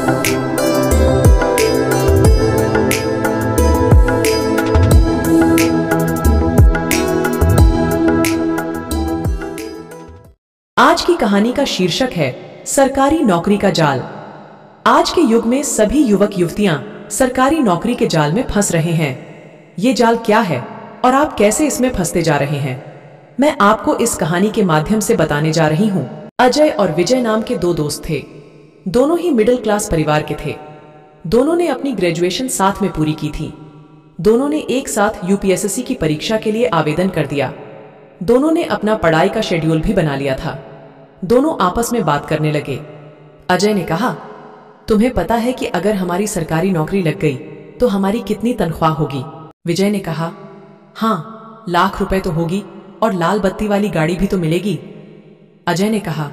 आज की कहानी का शीर्षक है सरकारी नौकरी का जाल। आज के युग में सभी युवक युवतियां सरकारी नौकरी के जाल में फंस रहे हैं। ये जाल क्या है और आप कैसे इसमें फंसते जा रहे हैं, मैं आपको इस कहानी के माध्यम से बताने जा रही हूँ। अजय और विजय नाम के दो दोस्त थे। दोनों ही मिडिल क्लास परिवार के थे। दोनों ने अपनी ग्रेजुएशन साथ में पूरी की थी। दोनों ने एक साथ यूपीएससी की परीक्षा के लिए आवेदन कर दिया। दोनों ने अपना पढ़ाई का शेड्यूल भी बना लिया था। दोनों आपस में बात करने लगे। अजय ने कहा, तुम्हें पता है कि अगर हमारी सरकारी नौकरी लग गई तो हमारी कितनी तनख्वाह होगी? विजय ने कहा, हाँ, लाख रुपए तो होगी और लाल बत्ती वाली गाड़ी भी तो मिलेगी। अजय ने कहा,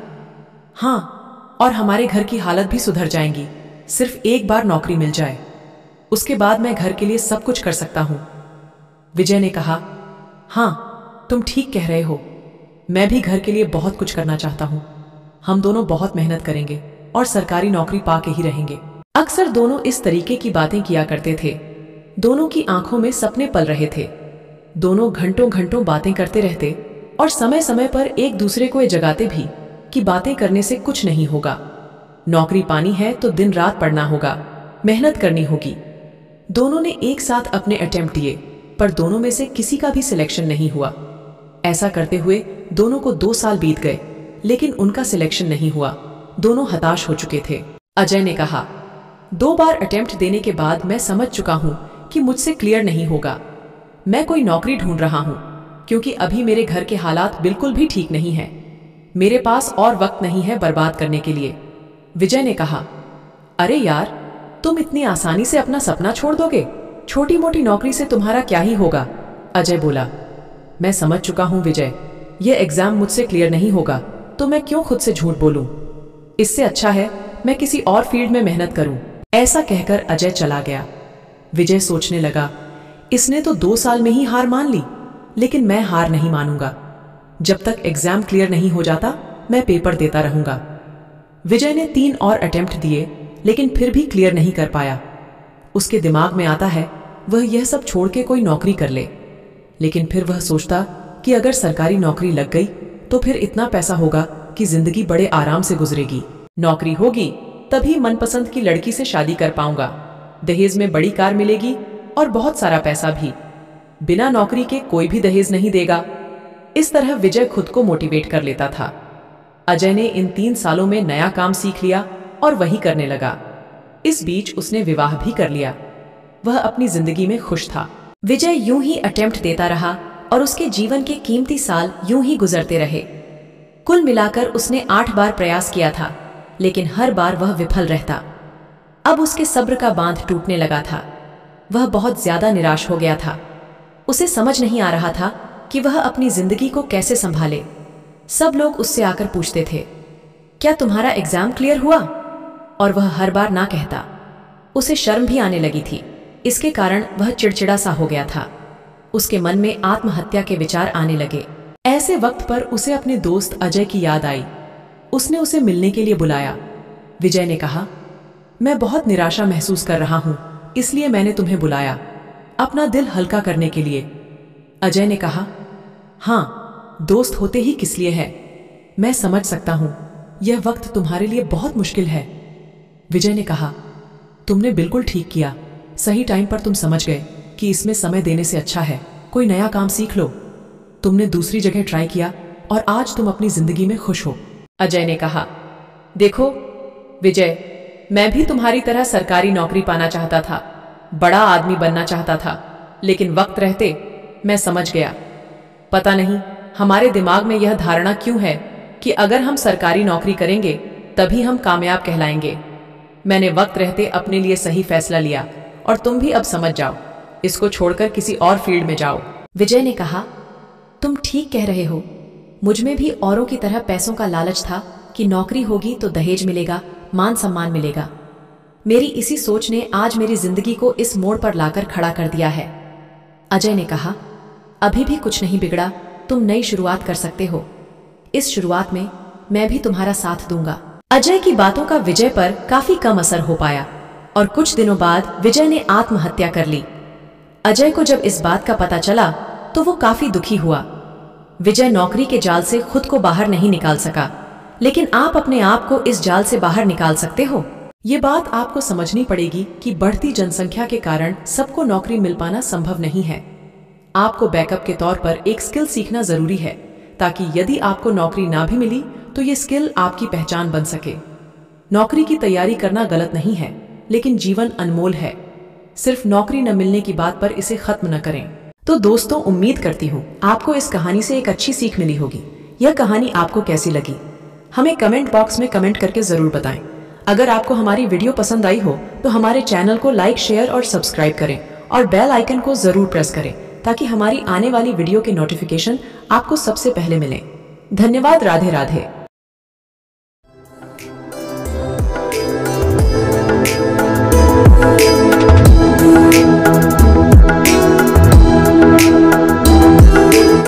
हाँ, और हमारे घर की हालत भी सुधर जाएंगी। सिर्फ एक बार नौकरी मिल जाए, उसके बाद मैं घर के लिए सब कुछ कर सकता हूं। विजय ने कहा, हाँ, तुम ठीक कह रहे हो। मैं भी घर के लिए बहुत कुछ करना चाहता हूं। हम दोनों बहुत मेहनत करेंगे और सरकारी नौकरी पा के ही रहेंगे। अक्सर दोनों इस तरीके की बातें किया करते थे। दोनों की आंखों में सपने पल रहे थे। दोनों घंटों घंटों बातें करते रहते और समय समय पर एक दूसरे को ये जगाते भी कि बातें करने से कुछ नहीं होगा। नौकरी पानी है तो दिन रात पढ़ना होगा, मेहनत करनी होगी। दोनों ने एक साथ अपने अटेम्प्ट दिए, पर दोनों में से किसी का भी सिलेक्शन नहीं हुआ। ऐसा करते हुए दोनों को 2 साल बीत गए, लेकिन उनका सिलेक्शन नहीं हुआ। दोनों हताश हो चुके थे। अजय ने कहा, 2 बार अटेम्प्ट देने के बाद मैं समझ चुका हूं कि मुझसे क्लियर नहीं होगा। मैं कोई नौकरी ढूंढ रहा हूं, क्योंकि अभी मेरे घर के हालात बिल्कुल भी ठीक नहीं है। मेरे पास और वक्त नहीं है बर्बाद करने के लिए। विजय ने कहा, अरे यार, तुम इतनी आसानी से अपना सपना छोड़ दोगे? छोटी मोटी नौकरी से तुम्हारा क्या ही होगा? अजय बोला, मैं समझ चुका हूं विजय, यह एग्जाम मुझसे क्लियर नहीं होगा तो मैं क्यों खुद से झूठ बोलूं। इससे अच्छा है मैं किसी और फील्ड में मेहनत करूं। ऐसा कहकर अजय चला गया। विजय सोचने लगा, इसने तो 2 साल में ही हार मान ली, लेकिन मैं हार नहीं मानूंगा। जब तक एग्जाम क्लियर नहीं हो जाता मैं पेपर देता रहूंगा। विजय ने 3 और अटेम्प्ट दिए, लेकिन फिर भी क्लियर नहीं कर पाया। उसके दिमाग में आता है वह यह सब छोड़ के कोई नौकरी कर ले, लेकिन फिर वह सोचता कि अगर सरकारी नौकरी लग गई तो फिर इतना पैसा होगा कि जिंदगी बड़े आराम से गुजरेगी। नौकरी होगी तभी मनपसंद की लड़की से शादी कर पाऊंगा। दहेज में बड़ी कार मिलेगी और बहुत सारा पैसा भी। बिना नौकरी के कोई भी दहेज नहीं देगा। इस तरह विजय खुद को मोटिवेट कर लेता था। अजय ने इन 3 सालों में नया काम सीख लिया और वही करने लगा। इस बीच उसने विवाह भी कर लिया। वह अपनी जिंदगी में खुश था। विजय यूं ही अटेम्प्ट देता रहा और उसके जीवन के कीमती साल यूं ही गुजरते रहे। कुल मिलाकर उसने 8 बार प्रयास किया था, लेकिन हर बार वह विफल रहता। अब उसके सब्र का बांध टूटने लगा था। वह बहुत ज्यादा निराश हो गया था। उसे समझ नहीं आ रहा था कि वह अपनी जिंदगी को कैसे संभाले। सब लोग उससे आकर पूछते थे, क्या तुम्हारा एग्जाम क्लियर हुआ? और वह हर बार ना कहता। उसे शर्म भी आने लगी थी। इसके कारण वह चिड़चिड़ा सा हो गया था। उसके मन में आत्महत्या के विचार आने लगे। ऐसे वक्त पर उसे अपने दोस्त अजय की याद आई। उसने उसे मिलने के लिए बुलाया। विजय ने कहा, मैं बहुत निराशा महसूस कर रहा हूं, इसलिए मैंने तुम्हें बुलाया, अपना दिल हल्का करने के लिए। अजय ने कहा, हाँ, दोस्त होते ही किस लिए है। मैं समझ सकता हूं, यह वक्त तुम्हारे लिए बहुत मुश्किल है। विजय ने कहा, तुमने बिल्कुल ठीक किया। सही टाइम पर तुम समझ गए कि इसमें समय देने से अच्छा है कोई नया काम सीख लो। तुमने दूसरी जगह ट्राई किया और आज तुम अपनी जिंदगी में खुश हो। अजय ने कहा, देखो विजय, मैं भी तुम्हारी तरह सरकारी नौकरी पाना चाहता था, बड़ा आदमी बनना चाहता था, लेकिन वक्त रहते मैं समझ गया। पता नहीं हमारे दिमाग में यह धारणा क्यों है कि अगर हम सरकारी नौकरी करेंगे तभी हम कामयाब कहलाएंगे। मैंने वक्त रहते अपने लिए सही फैसला लिया और तुम भी अब समझ जाओ, इसको छोड़कर किसी और फील्ड में जाओ। विजय ने कहा, तुम ठीक कह रहे हो। मुझ में भी औरों की तरह पैसों का लालच था कि नौकरी होगी तो दहेज मिलेगा, मान सम्मान मिलेगा। मेरी इसी सोच ने आज मेरी जिंदगी को इस मोड़ पर लाकर खड़ा कर दिया है। अजय ने कहा, अभी भी कुछ नहीं बिगड़ा, तुम नई शुरुआत कर सकते हो। इस शुरुआत में मैं भी तुम्हारा साथ दूंगा। अजय की बातों का विजय पर काफी कम असर हो पाया और कुछ दिनों बाद विजय ने आत्महत्या कर ली। अजय को जब इस बात का पता चला तो वो काफी दुखी हुआ। विजय नौकरी के जाल से खुद को बाहर नहीं निकाल सका, लेकिन आप अपने आप को इस जाल से बाहर निकाल सकते हो। ये बात आपको समझनी पड़ेगी कि बढ़ती जनसंख्या के कारण सबको नौकरी मिल पाना संभव नहीं है। आपको बैकअप के तौर पर एक स्किल सीखना जरूरी है, ताकि यदि आपको नौकरी ना भी मिली तो ये स्किल आपकी पहचान बन सके। नौकरी की तैयारी करना गलत नहीं है, लेकिन जीवन अनमोल है। सिर्फ नौकरी न मिलने की बात पर इसे खत्म न करें। तो दोस्तों, उम्मीद करती हूँ आपको इस कहानी से एक अच्छी सीख मिली होगी। यह कहानी आपको कैसी लगी हमें कमेंट बॉक्स में कमेंट करके जरूर बताएं। अगर आपको हमारी वीडियो पसंद आई हो तो हमारे चैनल को लाइक, शेयर और सब्सक्राइब करें और बेल आइकन को जरूर प्रेस करें, ताकि हमारी आने वाली वीडियो के नोटिफिकेशन आपको सबसे पहले मिलें। धन्यवाद। राधे राधे।